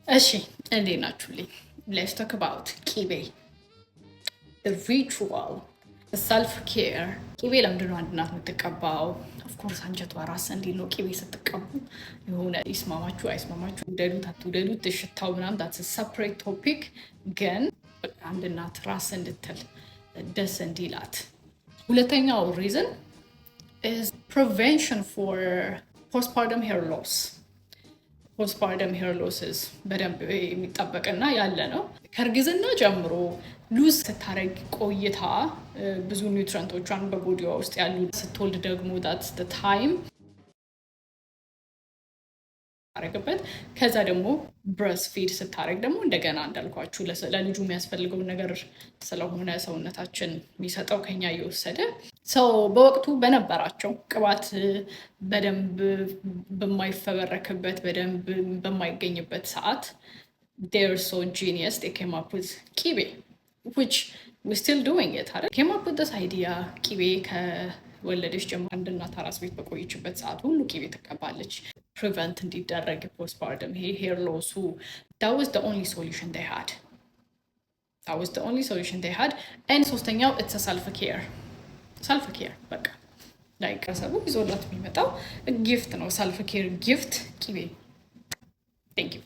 እሺ እንዴት ናችሁልኝ? ሌትስ ቶክ አባውት ቂቤ ሪቹዋል ሰልፍ ኬር። ቂቤ ለምንድን ነው አንድ እናት የምትቀባው? ኦፍኮርስ አንጀቷ ራስ እንዲል ነው ቂቤ ስትቀቡ። የሆነ ይስማማችሁ አይስማማችሁ፣ ውደዱት አትውደዱት፣ ሽታው ምናምን ዳትስ ሰፕሬት ቶፒክ። ግን አንድ እናት ራስ እንድትል ደስ እንዲላት። ሁለተኛው ሪዝን ኢዝ ፕሪቨንሽን ፎር ፖስትፓርተም ሄር ሎስ። ፖስትፓርተም ሄር ሎስስ በደንብ የሚጠበቅና ያለ ነው። ከእርግዝና ጀምሮ ሉዝ ስታረግ ቆይታ ብዙ ኒውትረንቶቿን በቦዲዋ ውስጥ ያሉ ስትወልድ ደግሞ ዳትስ ታይም ታረግበት። ከዛ ደግሞ ብረስ ፊድ ስታረግ ደግሞ እንደገና እንዳልኳችሁ ለልጁ የሚያስፈልገውን ነገር ስለሆነ ሰውነታችን የሚሰጠው ከኛ እየወሰደ ሰው በወቅቱ በነበራቸው ቅባት በደንብ በማይፈበረክበት በደንብ በማይገኝበት ሰዓት they're so genius they came up with ቂቤ which we're still doing it አይደል? came up with this idea ቂቤ ከወለደች ጀምሮ አንድ እናት አራስ ቤት በቆየችበት ሰዓት ሁሉ ቂቤ ትቀባለች ፕሪቨንት እንዲደረግ ፖስትፓርተም ይሄ ሄር ሎሱ that was the only solution they had that was the only solution they had and ሶስተኛው it's a self care በቃ ላይክ ሰቡ ይዞላት የሚመጣው ጊፍት ነው self care ጊፍት ቂቤ thank you